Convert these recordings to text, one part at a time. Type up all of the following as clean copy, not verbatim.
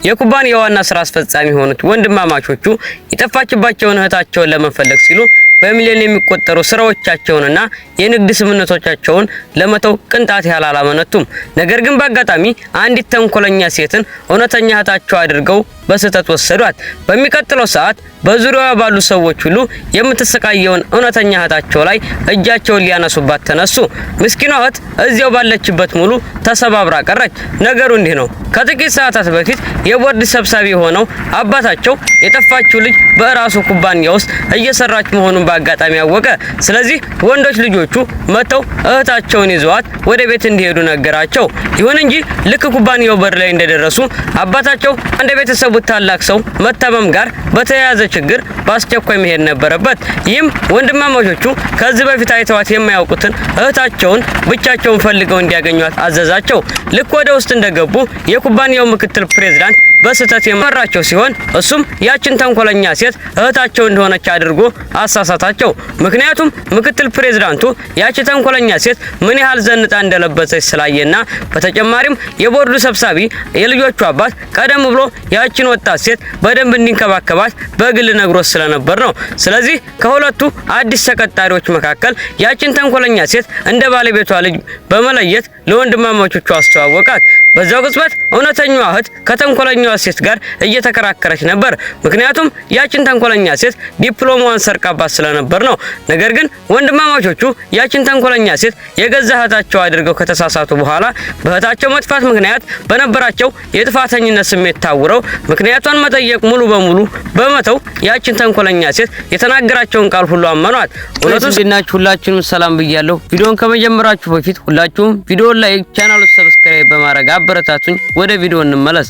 የኩባንያው ዋና ስራ አስፈጻሚ ሆኑት ወንድማማቾቹ የጠፋችባቸውን እህታቸውን ለመፈለግ ሲሉ በሚሊዮን የሚቆጠሩ ስራዎቻቸውንና የንግድ ስምምነቶቻቸውን ለመተው ቅንጣት ያህል አላመነቱም። ነገር ግን በአጋጣሚ አንዲት ተንኮለኛ ሴትን እውነተኛ እህታቸው አድርገው በስህተት ወሰዷት። በሚቀጥለው ሰዓት በዙሪያዋ ባሉ ሰዎች ሁሉ የምትሰቃየውን እውነተኛ እህታቸው ላይ እጃቸውን ሊያነሱባት ተነሱ። ምስኪኗ እህት እዚያው ባለችበት ሙሉ ተሰባብራ ቀረች። ነገሩ እንዲህ ነው። ከጥቂት ሰዓታት በፊት የቦርድ ሰብሳቢ ሆነው አባታቸው የጠፋችው ልጅ በራሱ ኩባንያ ውስጥ እየሰራች መሆኑን በአጋጣሚ ያወቀ። ስለዚህ ወንዶች ልጆቹ መተው እህታቸውን ይዘዋት ወደ ቤት እንዲሄዱ ነገራቸው። ይሁን እንጂ ልክ ኩባንያው በር ላይ እንደደረሱ አባታቸው እንደ ቤተሰቡ ታላቅ ሰው መታመም ጋር በተያያዘ ችግር በአስቸኳይ መሄድ ነበረበት። ይህም ወንድማማቾቹ ከዚህ በፊት አይተዋት የማያውቁትን እህታቸውን ብቻቸውን ፈልገው እንዲያገኟት አዘዛቸው። ልክ ወደ ውስጥ እንደገቡ የኩባንያው ምክትል ፕሬዝዳንት በስህተት የመራቸው ሲሆን እሱም ያችን ተንኮለኛ ሴት እህታቸው እንደሆነች አድርጎ አሳሳታቸው። ምክንያቱም ምክትል ፕሬዝዳንቱ ያቺ ተንኮለኛ ሴት ምን ያህል ዘንጣ እንደለበሰች ስላየና በተጨማሪም የቦርዱ ሰብሳቢ የልጆቹ አባት ቀደም ብሎ ያቺን ወጣት ሴት በደንብ እንዲንከባከባት በግል ነግሮት ስለነበር ነው። ስለዚህ ከሁለቱ አዲስ ተቀጣሪዎች መካከል ያቺን ተንኮለኛ ሴት እንደ ባለቤቷ ልጅ በመለየት ለወንድማማቾቹ አስተዋወቃት። በዛው ቅጽበት እውነተኛዋ እህት ከተንኮለኛዋ ሴት ጋር እየተከራከረች ነበር። ምክንያቱም ያችን ተንኮለኛ ሴት ዲፕሎማዋን ሰርቃባት ስለነበር ነው። ነገር ግን ወንድማማቾቹ ያችን ተንኮለኛ ሴት የገዛ እህታቸው አድርገው ከተሳሳቱ በኋላ በእህታቸው መጥፋት ምክንያት በነበራቸው የጥፋተኝነት ስሜት ታውረው ምክንያቷን መጠየቅ ሙሉ በሙሉ በመተው ያችን ተንኮለኛ ሴት የተናገራቸውን ቃል ሁሉ አመኗት። እውነቱን ሲናችሁ ሁላችሁንም ሰላም ብያለሁ። ቪዲዮን ከመጀመራችሁ በፊት ሁላችሁም ቪዲዮን ላይክ፣ ቻናሉን ሰብስክራይብ በማድረግ አበረታቱኝ። ወደ ቪዲዮ እንመለስ።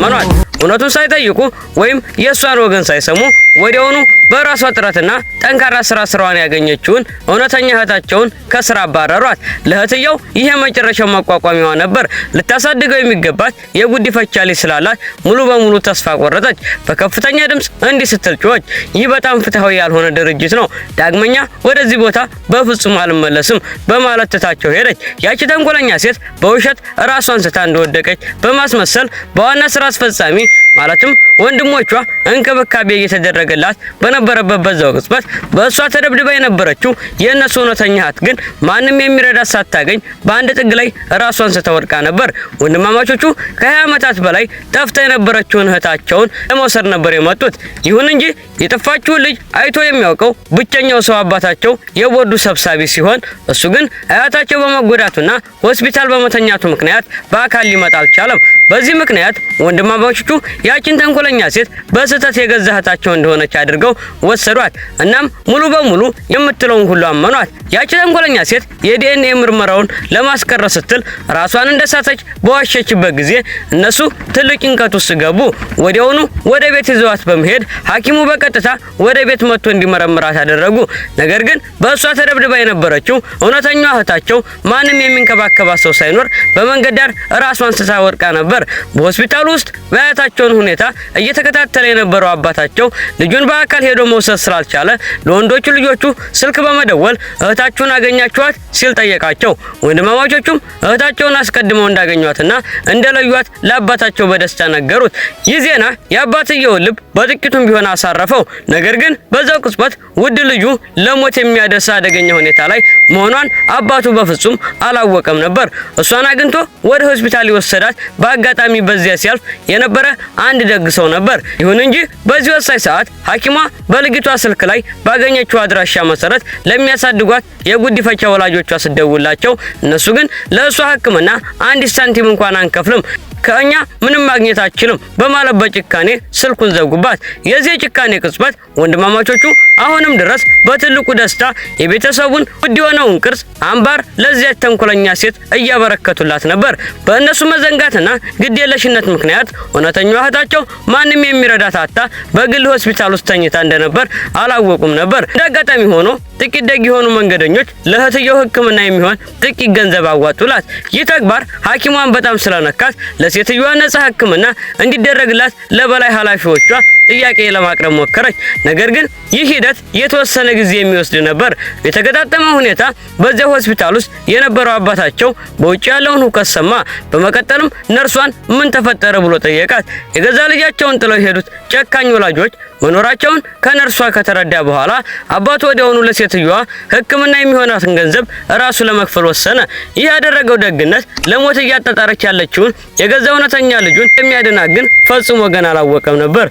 መኗት እውነቱን ሳይጠይቁ ወይም የሷን ወገን ሳይሰሙ ወዲያውኑ በራሷ ጥረትና ጠንካራ ስራዋን ያገኘችውን እውነተኛ እህታቸውን ከስራ አባረሯት። ለእህትየው ይሄ መጨረሻው መቋቋሚያዋ ነበር። ልታሳድገው የሚገባት የጉዲፈቻ ልጅ ስላላት ሙሉ በሙሉ ተስፋ ቆረጠች። በከፍተኛ ድምጽ እንዲህ ስትል ጮኸች፣ ይህ በጣም ፍትሃዊ ያልሆነ ድርጅት ነው፣ ዳግመኛ ወደዚህ ቦታ በፍጹም አልመለስም በማለት ትታቸው ሄደች። ያቺ ተንኮለኛ ሴት በውሸት ራሷን ስታ እንደወደቀች በማስመሰል በዋና ስራ አስፈጻሚ ማለትም ወንድሞቿ እንክብካቤ እየተደረገላት በነበረበት በዛው ቅጽበት በእሷ ተደብድባ የነበረችው የእነሱ እውነተኛ እህት ግን ማንም የሚረዳት ሳታገኝ በአንድ ጥግ ላይ ራሷን ስተወድቃ ነበር። ወንድማማቾቹ ከ20 ዓመታት በላይ ጠፍታ የነበረችውን እህታቸውን ለመውሰድ ነበር የመጡት። ይሁን እንጂ የጠፋችውን ልጅ አይቶ የሚያውቀው ብቸኛው ሰው አባታቸው የቦርዱ ሰብሳቢ ሲሆን እሱ ግን አያታቸው በመጎዳቱና ሆስፒታል በመተኛቱ ምክንያት በአካል ሊመጣ አልቻለም። በዚህ ምክንያት ወንድማማቾቹ ያችን ተንኮለኛ ሴት በስህተት የገዛ እህታቸው እንደሆነች አድርገው ወሰዷት። እናም ሙሉ በሙሉ የምትለውን ሁሉ አመኗት። ያቺ ተንኮለኛ ሴት የዲኤንኤ ምርመራውን ለማስቀረት ስትል ራሷን እንደሳተች በዋሸችበት ጊዜ እነሱ ትልቅ ጭንቀት ውስጥ ገቡ። ወዲያውኑ ወደ ቤት ይዘዋት በመሄድ ሐኪሙ በቀጥታ ወደ ቤት መጥቶ እንዲመረምራት አደረጉ። ነገር ግን በእሷ ተደብድባ የነበረችው እውነተኛዋ እህታቸው ማንም የሚንከባከባት ሰው ሳይኖር በመንገድ ዳር ራሷን ስታ ወድቃ ነበር። በሆስፒታሉ ውስጥ በአያታቸውን ሁኔታ እየተከታተለ የነበረው አባታቸው ልጁን በአካል ሄዶ መውሰድ ስላልቻለ ለወንዶቹ ልጆቹ ስልክ በመደወል እህታቸውን አገኛችኋት ሲል ጠየቃቸው። ወንድማማቾቹም እህታቸውን አስቀድመው እንዳገኟትና እንደለዩት ለአባታቸው በደስታ ነገሩት። ይህ ዜና የአባትየውን ልብ በጥቂቱም ቢሆን አሳረፈው። ነገር ግን በዛው ቅጽበት ውድ ልጁ ለሞት የሚያደርስ አደገኛ ሁኔታ ላይ መሆኗን አባቱ በፍጹም አላወቀም ነበር። እሷን አግኝቶ ወደ ሆስፒታል ይወሰዳት በአጋጣሚ በዚያ ሲያልፍ የነበረ አንድ ደግ ሰው ነበር። ይሁን እንጂ በዚህ ወሳኝ ሰዓት ሐኪሟ በልጅቷ ስልክ ላይ ባገኘችው አድራሻ መሰረት ለሚያሳድጓት የጉዲፈቻ ወላጆቿ ስደውላቸው እነሱ ግን ለእሷ ሕክምና አንድ ሳንቲም እንኳን አንከፍልም፣ ከኛ ምንም ማግኘት አትችልም በማለት በጭካኔ ስልኩን ዘጉባት። የዚህ ጭካኔ ቅጽበት ወንድማማቾቹ አሁንም ድረስ በትልቁ ደስታ የቤተሰቡን ውድ የሆነውን ቅርስ አምባር ለዚያ ተንኮለኛ ሴት እያበረከቱላት ነበር። በእነሱ መዘንጋትና ግዴለሽነት ምክንያት እውነተኛዋ እህታቸው ማንም የሚረዳት አጣ በግል ሆስፒታል ውስጥ ተኝታ እንደነበር አላወቁም ነበር። እንዳጋጣሚ ሆኖ ጥቂት ደግ የሆኑ መንገደኞች ለእህትየው ሕክምና የሚሆን ጥቂት ገንዘብ አዋጡላት። ይህ ተግባር ሐኪሟን በጣም ስለነካት ለሴትዮዋ ነፃ ሕክምና እንዲደረግላት ለበላይ ኃላፊዎቿ ጥያቄ ለማቅረብ ሞከረች። ነገር ግን ይህ ሂደት የተወሰነ ጊዜ የሚወስድ ነበር። የተገጣጠመ ሁኔታ በዚያው ሆስፒታል ውስጥ የነበረው አባታቸው በውጭ ያለውን ሁከት ሰማ። በመቀጠልም ነርሷን ምን ተፈጠረ ብሎ ጠየቃት። የገዛ ልጃቸውን ጥለው የሄዱት ጨካኝ ወላጆች መኖራቸውን ከነርሷ ከተረዳ በኋላ አባቱ ወዲያውኑ ለሴትዮዋ ሕክምና የሚሆናትን ገንዘብ ራሱ ለመክፈል ወሰነ። ይህ ያደረገው ደግነት ለሞት እያጣጣረች ያለችውን የገዛ እውነተኛ ልጁን የሚያድናት ግን ፈጽሞ ገና አላወቀም ነበር።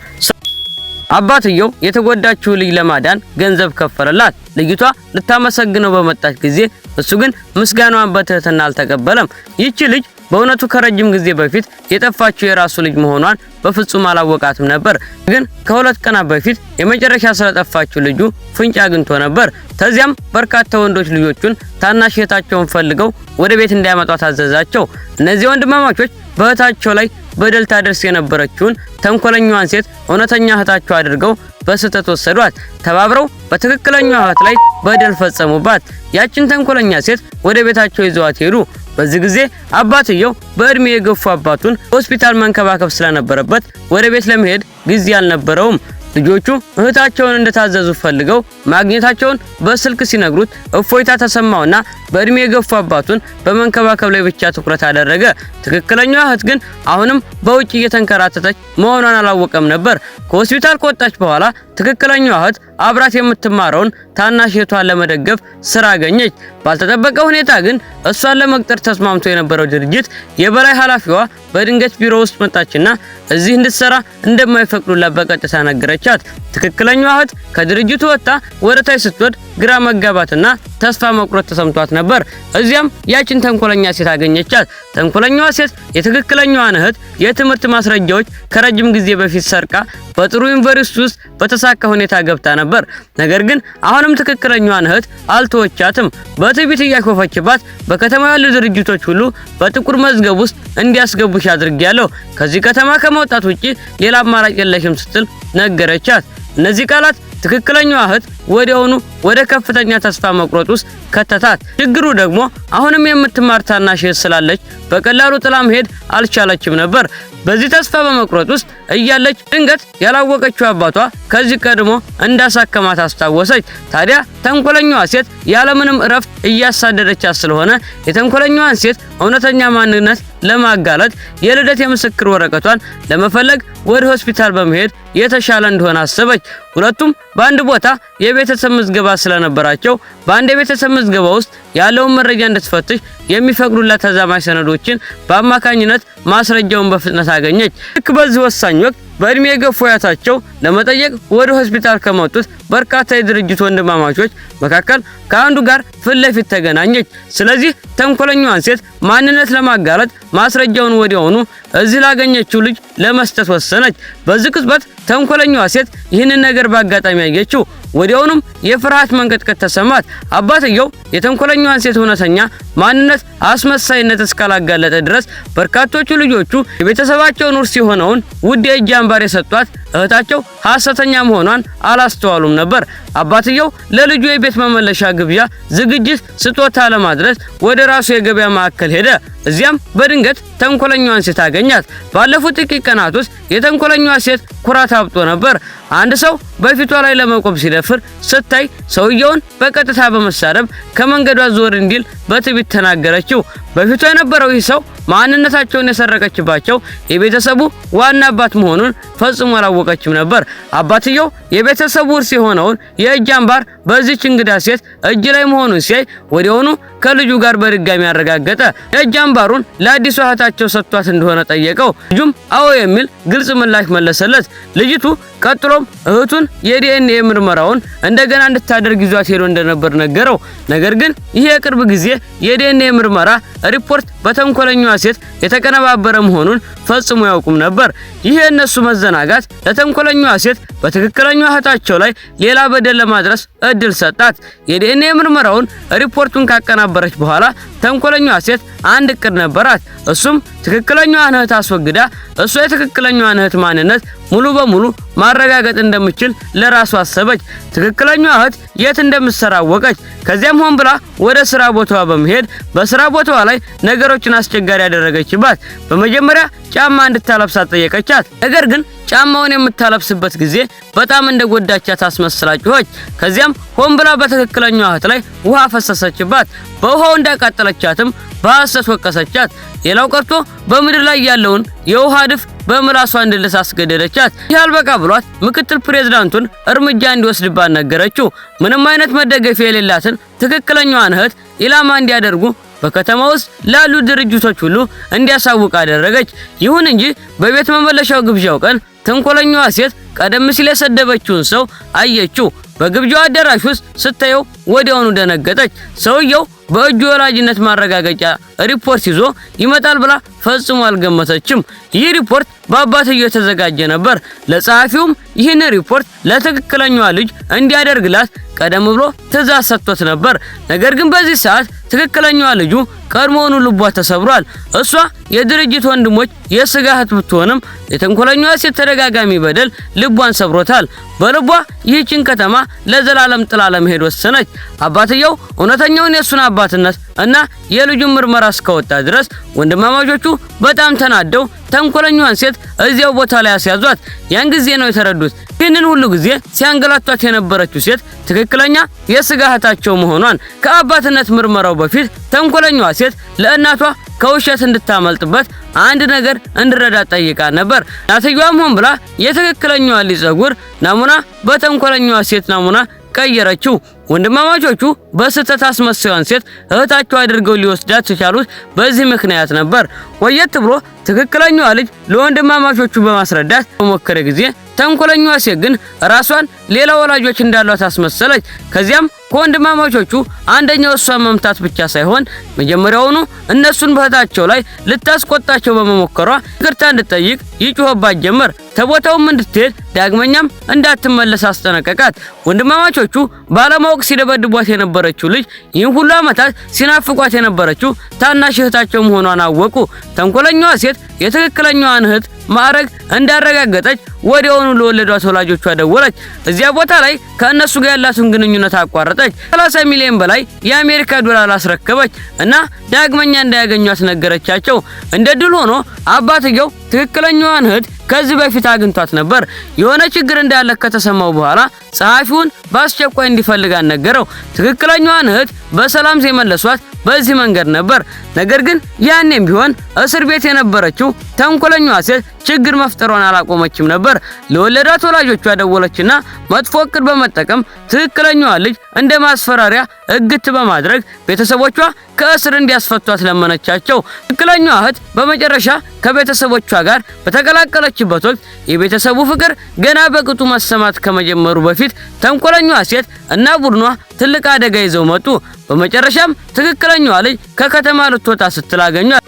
አባትየው የተጎዳችው ልጅ ለማዳን ገንዘብ ከፈለላት። ልጅቷ ልታመሰግነው በመጣች ጊዜ እሱ ግን ምስጋናዋን በትህትና አልተቀበለም። ይህች ልጅ በእውነቱ ከረጅም ጊዜ በፊት የጠፋችው የራሱ ልጅ መሆኗን በፍጹም አላወቃትም ነበር። ግን ከሁለት ቀናት በፊት የመጨረሻ ስለጠፋችው ልጁ ፍንጭ አግኝቶ ነበር። ከዚያም በርካታ ወንዶች ልጆቹን ታናሽ እህታቸውን ፈልገው ወደ ቤት እንዲያመጧት አዘዛቸው። እነዚህ ወንድማማቾች በእህታቸው ላይ በደል ታደርስ የነበረችውን ተንኮለኛዋን ሴት እውነተኛ እህታቸው አድርገው በስህተት ወሰዷት። ተባብረው በትክክለኛዋ እህት ላይ በደል ፈጸሙባት። ያችን ተንኮለኛ ሴት ወደ ቤታቸው ይዘዋት ሄዱ። በዚህ ጊዜ አባትየው በእድሜ የገፉ አባቱን ሆስፒታል መንከባከብ ስለነበረበት ወደ ቤት ለመሄድ ጊዜ አልነበረውም። ልጆቹ እህታቸውን እንደታዘዙ ፈልገው ማግኘታቸውን በስልክ ሲነግሩት እፎይታ ተሰማውና በእድሜ የገፉ አባቱን በመንከባከብ ላይ ብቻ ትኩረት አደረገ። ትክክለኛዋ እህት ግን አሁንም በውጭ እየተንከራተተች መሆኗን አላወቀም ነበር። ከሆስፒታል ከወጣች በኋላ ትክክለኛዋ እህት አብራት የምትማረውን ታናሽ እህቷን ለመደገፍ ስራ አገኘች። ባልተጠበቀ ሁኔታ ግን እሷን ለመቅጠር ተስማምቶ የነበረው ድርጅት የበላይ ኃላፊዋ በድንገት ቢሮ ውስጥ መጣችና እዚህ እንድትሰራ እንደማይፈቅዱላት በቀጥታ ነገረቻት። ትክክለኛዋ እህት ከድርጅቱ ወጣ ወደ ታች ስትወድ ግራ መጋባትና ተስፋ መቁረጥ ተሰምቷት ነበር። እዚያም ያችን ተንኮለኛ ሴት አገኘቻት። ተንኮለኛዋ ሴት የትክክለኛዋን እህት የትምህርት ማስረጃዎች ከረጅም ጊዜ በፊት ሰርቃ በጥሩ ዩኒቨርሲቲ ውስጥ በተሳካ ሁኔታ ገብታ ነበር። ነገር ግን አሁንም ትክክለኛዋን እህት አልተወቻትም። በትዕቢት እያሾፈችባት በከተማ ያሉ ድርጅቶች ሁሉ በጥቁር መዝገብ ውስጥ እንዲያስገቡሽ አድርጌያለሁ፣ ከዚህ ከተማ ከመውጣት ውጪ ሌላ አማራጭ የለሽም ስትል ነገረቻት። እነዚህ ቃላት ትክክለኛዋ እህት ወዲያውኑ ወደ ከፍተኛ ተስፋ መቁረጥ ውስጥ ከተታት። ችግሩ ደግሞ አሁንም የምትማር ታናሽ እህት ስላለች በቀላሉ ጥላ መሄድ አልቻለችም ነበር። በዚህ ተስፋ በመቁረጥ ውስጥ እያለች ድንገት ያላወቀችው አባቷ ከዚህ ቀድሞ እንዳሳከማት አስታወሰች። ታዲያ ተንኮለኛዋ ሴት ያለምንም እረፍት እያሳደደቻት ስለሆነ የተንኮለኛዋን ሴት እውነተኛ ማንነት ለማጋለጥ የልደት የምስክር ወረቀቷን ለመፈለግ ወደ ሆስፒታል በመሄድ የተሻለ እንደሆነ አሰበች። ሁለቱም በአንድ ቦታ የቤተሰብ ምዝገባ ስለነበራቸው በአንድ የቤተሰብ ምዝገባ ውስጥ ያለውን መረጃ እንድትፈትሽ የሚፈቅዱላት ተዛማጅ ሰነዶችን በአማካኝነት ማስረጃውን በፍጥነት አገኘች። ልክ በዚህ ወሳኝ ወቅት በእድሜ የገፉ አያታቸው ለመጠየቅ ወደ ሆስፒታል ከመጡት በርካታ የድርጅት ወንድማማቾች መካከል ከአንዱ ጋር ፊት ለፊት ተገናኘች። ስለዚህ ተንኮለኛዋን ሴት ማንነት ለማጋለጥ ማስረጃውን ወዲያውኑ እዚህ ላገኘችው ልጅ ለመስጠት ወሰነች። በዚህ ቅጽበት ተንኮለኛዋ ሴት ይህንን ነገር በአጋጣሚ ያየችው። ወዲያውኑም የፍርሃት መንቀጥቀጥ ተሰማት። አባትየው የተንኮለኛዋን ሴት እውነተኛ ማንነት አስመሳይነት እስካላጋለጠ ድረስ በርካቶቹ ልጆቹ የቤተሰባቸውን ውርስ የሆነውን ውድ የእጅ አምባር የሰጧት እህታቸው ሐሰተኛ መሆኗን አላስተዋሉም ነበር። አባትየው ለልጁ የቤት መመለሻ ግብዣ ዝግጅት ስጦታ ለማድረስ ወደ ራሱ የገበያ ማዕከል ሄደ። እዚያም በድንገት ተንኮለኛዋን ሴት አገኛት። ባለፉት ጥቂት ቀናት ውስጥ የተንኮለኛዋ ሴት ኩራት አብጦ ነበር። አንድ ሰው በፊቷ ላይ ለመቆም ሲደፍር ስታይ ሰውየውን በቀጥታ በመሳደብ ከመንገዷ ዞር እንዲል በትዕቢት ተናገረችው። በፊቷ የነበረው ይህ ሰው ማንነታቸውን የሰረቀችባቸው የቤተሰቡ ዋና አባት መሆኑን ፈጽሞ አላወቀችም ነበር። አባትየው የቤተሰቡ ውርስ የሆነውን የእጅ አምባር በዚህች እንግዳ ሴት እጅ ላይ መሆኑን ሲያይ ወዲያውኑ ከልጁ ጋር በድጋሚ አረጋገጠ። የእጅ አምባሩን ለአዲሷ እህታቸው ሰጥቷት እንደሆነ ጠየቀው። ልጁም አዎ የሚል ግልጽ ምላሽ መለሰለት። ልጅቱ ቀጥሎም እህቱን የዲኤንኤ ምርመራውን እንደገና እንድታደርግ ይዟት ሄዶ እንደነበር ነገረው። ነገር ግን ይህ የቅርብ ጊዜ የዲኤንኤ ምርመራ ሪፖርት በተንኮለኛዋ ሴት የተቀነባበረ መሆኑን ፈጽሞ ያውቁም ነበር። ይህ የእነሱ መዘናጋት ለተንኮለኛዋ ሴት በትክክለኛዋ እህታቸው ላይ ሌላ በደል ለማድረስ እድል ሰጣት። የዲኤንኤ ምርመራውን ሪፖርቱን ካቀናበረች በኋላ ተንኮለኛዋ ሴት አንድ እቅድ ነበራት። እሱም ትክክለኛዋን እህት አስወግዳ እሷ የትክክለኛዋን እህት ማንነት ሙሉ በሙሉ ማረጋገጥ እንደምትችል ለራሷ አሰበች። ትክክለኛዋ እህት የት እንደምትሰራ አወቀች። ከዚያም ሆን ብላ ወደ ስራ ቦታዋ በመሄድ በስራ ቦታዋ ላይ ነገሮችን አስቸጋሪ ያደረገችባት። በመጀመሪያ ጫማ እንድታለብሳት ጠየቀቻት። ነገር ግን ጫማውን የምታለብስበት ጊዜ በጣም እንደጎዳቻት አስመስላችኋች። ከዚያም ሆን ብላ በትክክለኛዋ እህት ላይ ውሃ ፈሰሰችባት። በውሃው እንዳቃጠለቻትም በሐሰት ወቀሰቻት። ሌላው ቀርቶ በምድር ላይ ያለውን የውሃ ድፍ በምላሷ እንድልስ አስገደደቻት። ይህ አልበቃ ብሏት ምክትል ፕሬዝዳንቱን እርምጃ እንዲወስድባት ነገረችው። ምንም አይነት መደገፊያ የሌላትን ትክክለኛዋን እህት ኢላማ እንዲያደርጉ በከተማ ውስጥ ላሉ ድርጅቶች ሁሉ እንዲያሳውቅ አደረገች። ይሁን እንጂ በቤት መመለሻው ግብዣው ቀን ተንኮለኛዋ ሴት ቀደም ሲል የሰደበችውን ሰው አየችው። በግብዣው አዳራሽ ውስጥ ስታየው ወዲያውኑ ደነገጠች። ሰውየው በእጁ ወላጅነት ማረጋገጫ ሪፖርት ይዞ ይመጣል ብላ ፈጽሞ አልገመተችም። ይህ ሪፖርት በአባትየው የተዘጋጀ ነበር። ለጸሐፊውም ይህን ሪፖርት ለትክክለኛዋ ልጅ እንዲያደርግላት ቀደም ብሎ ትዕዛዝ ሰጥቶት ነበር። ነገር ግን በዚህ ሰዓት ትክክለኛዋ ልጁ ቀድሞውኑ ልቧ ተሰብሯል። እሷ የድርጅት ወንድሞች የስጋ እህት ብትሆንም የተንኮለኛዋ ሴት ተደጋጋሚ በደል ልቧን ሰብሮታል። በልቧ ይህችን ከተማ ለዘላለም ጥላ ለመሄድ ወሰነች። አባትየው እውነተኛውን የሱን አባትነት እና የልጁን ምርመራ እስከወጣ ድረስ ወንድማማቾቹ በጣም ተናደው ተንኮለኛዋን ሴት እዚያው ቦታ ላይ ያስያዟት። ያን ጊዜ ነው የተረዱት ይህንን ሁሉ ጊዜ ሲያንገላቷት የነበረችው ሴት ትክክለኛ የስጋ እህታቸው መሆኗን። ከአባትነት ምርመራው በፊት ተንኮለኛዋ ሴት ለእናቷ ከውሸት እንድታመልጥበት አንድ ነገር እንድረዳ ጠይቃ ነበር። እናትየዋም ሆን ብላ የትክክለኛዋ ልጅ ጸጉር ናሙና በተንኮለኛዋ ሴት ናሙና ቀየረችው። ወንድማማቾቹ በስህተት አስመሳዩን ሴት እህታቸው አድርገው ሊወስዳት የቻሉት በዚህ ምክንያት ነበር። ቆየት ብሎ ትክክለኛዋ ልጅ ለወንድማማቾቹ በማስረዳት በሞከረ ጊዜ ተንኮለኛዋ ሴት ግን ራሷን ሌላ ወላጆች እንዳሏት አስመሰለች። ከዚያም ከወንድማማቾቹ አንደኛው እሷን መምታት ብቻ ሳይሆን መጀመሪያውኑ እነሱን በእህታቸው ላይ ልታስቆጣቸው በመሞከሯ ይቅርታ እንድትጠይቅ ይጮህባት ጀመር። ተቦታውም እንድትሄድ ዳግመኛም እንዳትመለስ አስጠነቀቃት። ወንድማማቾቹ ባለማወቅ ሲደበድቧት የነበረችው ልጅ ይህን ሁሉ ዓመታት ሲናፍቋት የነበረችው ታናሽ እህታቸው መሆኗን አወቁ። ተንኮለኛዋ ሴት የትክክለኛዋን እህት ማዕረግ እንዳረጋገጠች ወዲያውኑ ለወለዷት ወላጆቿ ደወለች። እዚያ ቦታ ላይ ከእነሱ ጋር ያላትን ግንኙነት አቋረጠች። 30 ሚሊዮን በላይ የአሜሪካ ዶላር አስረከበች እና ዳግመኛ እንዳያገኟት ነገረቻቸው። እንደ ድል ሆኖ አባትየው ትክክለኛዋን እህት ከዚህ በፊት አግኝቷት ነበር። የሆነ ችግር እንዳለ ከተሰማው በኋላ ጸሐፊውን በአስቸኳይ እንዲፈልግ ነገረው። ትክክለኛዋን እህት በሰላም የመለሷት በዚህ መንገድ ነበር። ነገር ግን ያኔም ቢሆን እስር ቤት የነበረችው ተንኮለኛዋ ሴት ችግር መፍጠሯን አላቆመችም ነበር። ለወለዷት ወላጆቿ ደወለችና መጥፎ እቅድ በመጠቀም ትክክለኛዋ ልጅ እንደ ማስፈራሪያ እግት በማድረግ ቤተሰቦቿ ከእስር እንዲያስፈቷት ለመነቻቸው። ትክክለኛዋ እህት በመጨረሻ ከቤተሰቦቿ ጋር በተቀላቀለችበት ወቅት የቤተሰቡ ፍቅር ገና በቅጡ መሰማት ከመጀመሩ በፊት ተንኮለኛዋ ሴት እና ቡድኗ ትልቅ አደጋ ይዘው መጡ። በመጨረሻም ትክክለኛዋ ልጅ ከከተማ ልትወጣ ስትል አገኟት።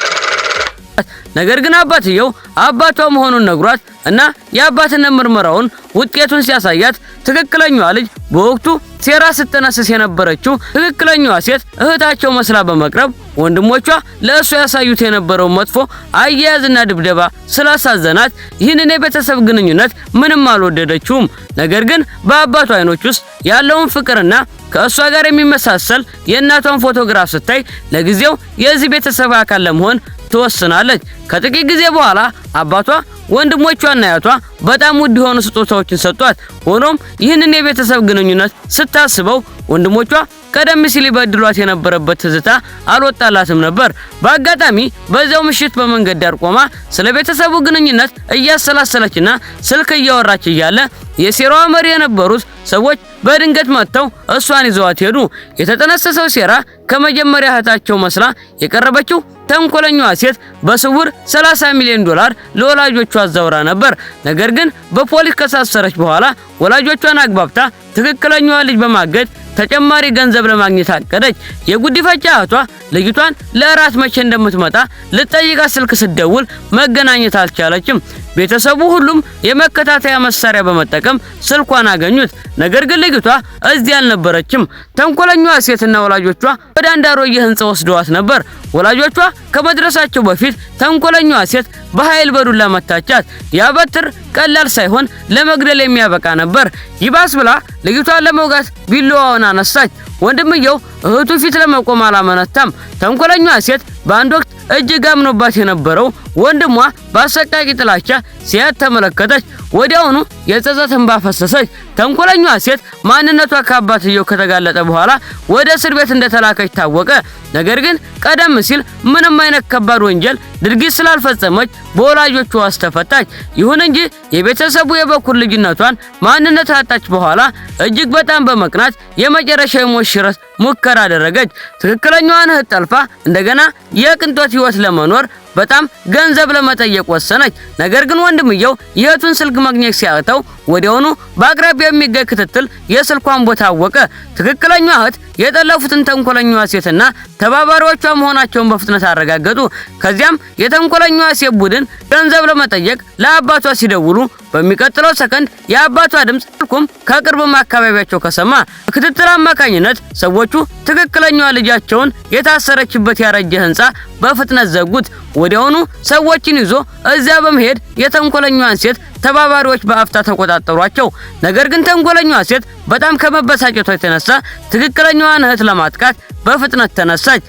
ነገር ግን አባትየው አባቷ መሆኑን ነግሯት እና የአባትነት ምርመራውን ውጤቱን ሲያሳያት ትክክለኛዋ ልጅ በወቅቱ ሴራ ስትጠነስስ የነበረችው ትክክለኛዋ ሴት እህታቸው መስላ በመቅረብ ወንድሞቿ ለእሱ ያሳዩት የነበረው መጥፎ አያያዝና ድብደባ ስላሳዘናት ይህንን የቤተሰብ ግንኙነት ምንም አልወደደችውም። ነገር ግን በአባቷ አይኖች ውስጥ ያለውን ፍቅርና ከእሷ ጋር የሚመሳሰል የእናቷን ፎቶግራፍ ስታይ ለጊዜው የዚህ ቤተሰብ አካል ለመሆን ትወስናለች። ከጥቂት ጊዜ በኋላ አባቷ ወንድሞቿና አያቷ በጣም ውድ የሆኑ ስጦታዎችን ሰጧት። ሆኖም ይህንን የቤተሰብ ግንኙነት ስታስበው ወንድሞቿ ቀደም ሲል ይበድሏት የነበረበት ትዝታ አልወጣላትም ነበር። በአጋጣሚ በዚያው ምሽት በመንገድ ዳር ቆማ ስለ ቤተሰቡ ግንኙነት እያሰላሰለችና ስልክ እያወራች እያለ የሴራዋ መሪ የነበሩት ሰዎች በድንገት መጥተው እሷን ይዘዋት ሄዱ። የተጠነሰሰው ሴራ ከመጀመሪያ እህታቸው መስላ የቀረበችው ተንኮለኛዋ ሴት በስውር 30 ሚሊዮን ዶላር ለወላጆቿ አዛውራ ነበር። ነገር ግን በፖሊስ ከታሰረች በኋላ ወላጆቿን አግባብታ ትክክለኛዋ ልጅ በማገድ ተጨማሪ ገንዘብ ለማግኘት አቀደች። የጉዲፈቻ እህቷ ልጅቷን ለራት መቼ እንደምትመጣ ልጠይቃት ስልክ ስትደውል መገናኘት አልቻለችም። ቤተሰቡ ሁሉም የመከታተያ መሳሪያ በመጠቀም ስልኳን አገኙት። ነገር ግን ልጅቷ እዚህ አልነበረችም። ተንኮለኛዋ ሴትና ወላጆቿ ወደ አንድ አሮጌ ህንጻ ወስደዋት ነበር። ወላጆቿ ከመድረሳቸው በፊት ተንኮለኛዋ ሴት በኃይል በዱላ መታቻት። ያ በትር ቀላል ሳይሆን ለመግደል የሚያበቃ ነበር። ይባስ ብላ ልጅቷን ለመውጋት ቢላዋውን አነሳች። ወንድምየው እህቱ ፊት ለመቆም አላመነታም። ተንኮለኛዋ ሴት በአንድ ወቅት እጅግ አምኖባት የነበረው ወንድሟ በአሰቃቂ ጥላቻ ሲያት ተመለከተች። ወዲያውኑ የጸጸት እንባ ፈሰሰች። ተንኮለኛዋ ሴት ማንነቷ ከአባትየው ከተጋለጠ በኋላ ወደ እስር ቤት እንደተላከች ታወቀ። ነገር ግን ቀደም ሲል ምንም አይነት ከባድ ወንጀል ድርጊት ስላልፈጸመች በወላጆቿ ዋስ ተፈታች። ይሁን እንጂ የቤተሰቡ የበኩር ልጅነቷን ማንነት አጣች። በኋላ እጅግ በጣም በመቅናት የመጨረሻ የሞት ሽረት ሙከራ አደረገች። ትክክለኛዋን እህት ጠልፋ እንደገና የቅንጦት ህይወት ለመኖር በጣም ገንዘብ ለመጠየቅ ወሰነች። ነገር ግን ወንድምየው የእህቱን ስልክ ማግኘት ሲያቅተው ወዲያውኑ በአቅራቢያ የሚገኝ ክትትል የስልኳን ቦታ አወቀ። ትክክለኛዋ እህት የጠለፉትን ተንኮለኛዋ ሴትና ተባባሪዎቿ መሆናቸውን በፍጥነት አረጋገጡ። ከዚያም የተንኮለኛዋ ሴት ቡድን ገንዘብ ለመጠየቅ ለአባቷ ሲደውሉ በሚቀጥለው ሰከንድ የአባቷ ድምጽ ስልኩም ከቅርብ አካባቢያቸው ከሰማ በክትትል አማካኝነት ሰዎቹ ትክክለኛዋ ልጃቸውን የታሰረችበት ያረጀ ህንጻ በፍጥነት ዘጉት። ወዲያውኑ ሰዎችን ይዞ እዚያ በመሄድ የተንኮለኛዋን ሴት ተባባሪዎች በአፍታ ተቆጣጠሯቸው። ነገር ግን ተንኮለኛዋ ሴት በጣም ከመበሳጨቷ የተነሳ ትክክለኛዋን እህት ለማጥቃት በፍጥነት ተነሳች።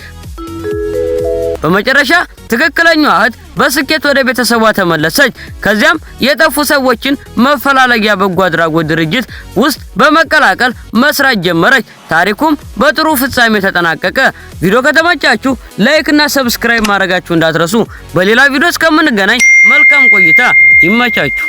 በመጨረሻ ትክክለኛዋ እህት በስኬት ወደ ቤተሰቧ ተመለሰች። ከዚያም የጠፉ ሰዎችን መፈላለጊያ በጎ አድራጎት ድርጅት ውስጥ በመቀላቀል መስራት ጀመረች። ታሪኩም በጥሩ ፍጻሜ ተጠናቀቀ። ቪዲዮ ከተመቻችሁ ላይክ እና ሰብስክራይብ ማድረጋችሁ እንዳትረሱ። በሌላ ቪዲዮ እስከምንገናኝ መልካም ቆይታ። ይመቻችሁ።